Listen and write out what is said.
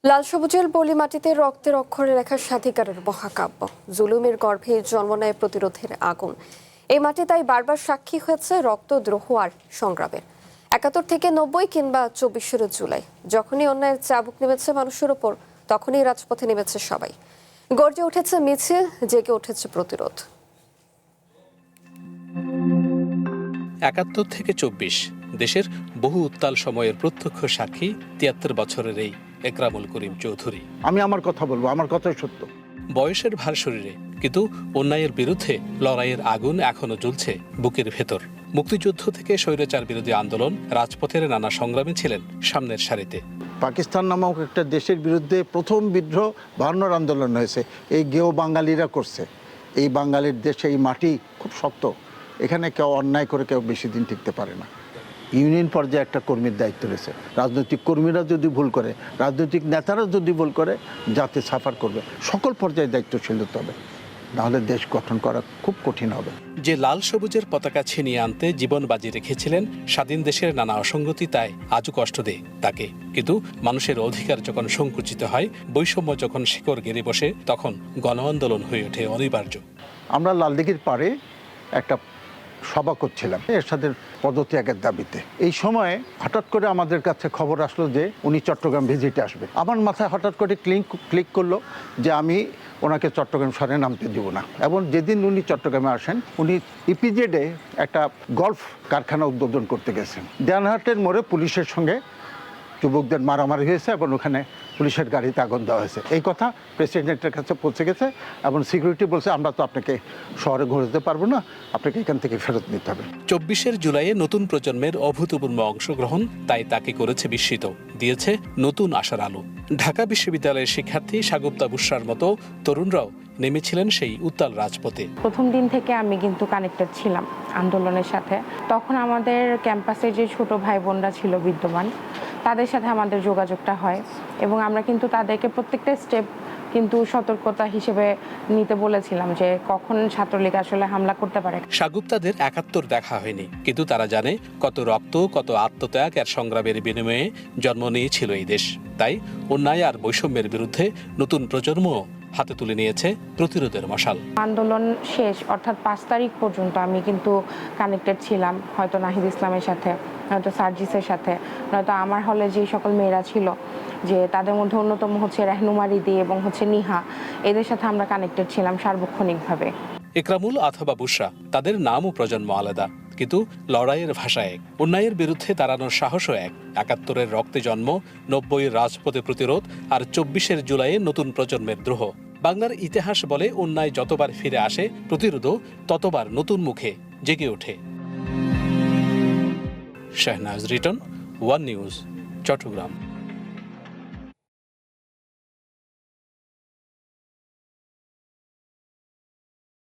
লাল সবুজের পলি মাটিতে রক্তের অক্ষরে লেখা স্বাধিকারের মহাকাব্য, জুলুমের গর্ভে জন্ম নেয় প্রতিরোধের আগুন। এই মাটি তাই বারবার সাক্ষী হয়েছে রক্তদ্রোহ আর সংগ্রামের। ৭১ থেকে ৯০ কিংবা ২৪ জুলাই, যখনই অন্যায়ের চাবুক নেমেছে মানুষের ওপর, তখনই রাজপথে নেমেছে সবাই। গর্জে উঠেছে মিছিল, জেগে উঠেছে প্রতিরোধ। ৭১ থেকে ২৪ দেশের বহু উত্তাল সময়ের প্রত্যক্ষ সাক্ষী ৭৩ বছরের এই একরামুল করিম চৌধুরী। আমি আমার কথা বলবো, আমার কথাই সত্য। বয়সের ভার শরীরে, কিন্তু অন্যায়ের বিরুদ্ধে লড়াইয়ের আগুন এখনো জ্বলছে বুকের ভেতর। মুক্তিযুদ্ধ থেকে স্বৈরাচার বিরোধী আন্দোলন, রাজপথের নানা সংগ্রামে ছিলেন সামনের সারিতে। পাকিস্তান নামক একটা দেশের বিরুদ্ধে প্রথম বিদ্রোহ ৫২ আন্দোলন হয়েছে, এই গেও বাঙালিরা করছে। এই বাঙালির দেশে এই মাটি খুব শক্ত, এখানে কেউ অন্যায় করে কেউ বেশি দিন টিকতে পারে না। ইউনিয়ন পর্যায়ে একটা কর্মীর দায়িত্ব রয়েছে। রাজনৈতিক কর্মীরা যদি ভুল করে, রাজনৈতিক নেতারা যদি ভুল করে, যাতে সাফার করবে, সকল পর্যায়ে দায়িত্বশীল হতে হবে, নাহলে দেশ গঠন করা খুব কঠিন হবে। যে লাল সবুজের পতাকা ছিনিয়ে আনতে জীবন বাজি রেখেছিলেন স্বাধীন দেশের নানা অসঙ্গতি, তাই আজও কষ্ট দেয় তাকে। কিন্তু মানুষের অধিকার যখন সংকুচিত হয়, বৈষম্য যখন শিকড় গেড়ে বসে, তখন গণ আন্দোলন হয়ে ওঠে অনিবার্য। আমরা লালদিঘির পাড়ে একটা সভা করছিলাম এরশাদের পদত্যাগের দাবিতে। এই সময়ে হঠাৎ করে আমাদের কাছে খবর আসলো যে উনি চট্টগ্রাম ভিজিটে আসবে। আমার মাথায় হঠাৎ করে ক্লিক করলো যে আমি ওনাকে চট্টগ্রাম শহরে নামতে দিব না। এবং যেদিন উনি চট্টগ্রামে আসেন, উনি ইপিজেডে একটা গল্ফ কারখানা উদ্বোধন করতে গেছেন। দেয়ানহাটের মোড়ে পুলিশের সঙ্গে যুবকদের মারামারি হয়েছে এবং ওখানে পুলিশের গাড়িতে আগুন দেওয়া হয়েছে। এই কথা প্রেসিডেন্টের কাছে পৌঁছে গেছে এবং সিকিউরিটি বলছে, আমরা তো আপনাকে শহরে ঘুরতে পারবো না, আপনাকে এখান থেকে ফেরত নিতে হবে। ২৪ জুলাইয়ে নতুন প্রজন্মের অভূতপূর্ব অংশগ্রহণ তাই তাকে করেছে বিস্মিত, দিয়েছে নতুন আশার আলো। ঢাকা বিশ্ববিদ্যালয়ের শিক্ষার্থী সাগুপ্তা বুশরার মতো তরুণরাও নেমেছিলেন সেই উত্তাল রাজপথে। প্রথম দিন থেকে আমি কিন্তু কানেক্টেড ছিলাম আন্দোলনের সাথে। তখন আমাদের ক্যাম্পাসে যে ছোট ভাই বোনরা ছিল বিদ্যমান, তাদের সাথে আমাদের যোগাযোগটা হয় এবং আমরা কিন্তু তাদেরকে প্রত্যেকটা স্টেপ কিন্তু সতর্কতা হিসেবে নিতে বলেছিলাম যে কখন ছাত্রলীগ আসলে হামলা করতে পারে। সাগুপ্তাদের ৭১ দেখা হয়নি, কিন্তু তারা জানে কত রক্ত, কত আত্মত্যাগ আর সংগ্রামের বিনিময়ে জন্ম নিয়েছিল এই দেশ। তাই অন্যায় আর বৈষম্যের বিরুদ্ধে নতুন প্রজন্ম হাতে তুলে নিয়েছে প্রতিরোধের মশাল। আন্দোলন শেষ অর্থাৎ ৫ তারিখ পর্যন্ত আমি কিন্তু কানেক্টেড ছিলাম, হয়তো নাহিদ ইসলামের সাথে, নয়তো সার্জিসের সাথে, নয়তো আমার হলে যে সকল মেয়েরা ছিল, যে তাদের মধ্যে অন্যতম হচ্ছে রেহনুমা রিদি এবং হচ্ছে নিহা, এদের সাথে আমরা কানেক্টেড ছিলাম সার্বক্ষণিকভাবে। একরামুল অথবা বুশরা, তাদের নাম ও প্রজন্ম আলাদা, কিন্তু লড়াইয়ের ভাষা এক। অন্যায়ের বিরুদ্ধে দাঁড়ানোর সাহসও এক। ৭১-এর রক্তে জন্ম, ৯০-এর রাজপথে প্রতিরোধ, আর ২৪ জুলাইয়ে নতুন প্রজন্মের দ্রোহ। বাংলার ইতিহাস বলে, অন্যায় যতবার ফিরে আসে, প্রতিরোধও ততবার নতুন মুখে জেগে ওঠে। Shahnaz Riton, One News, Chittagong.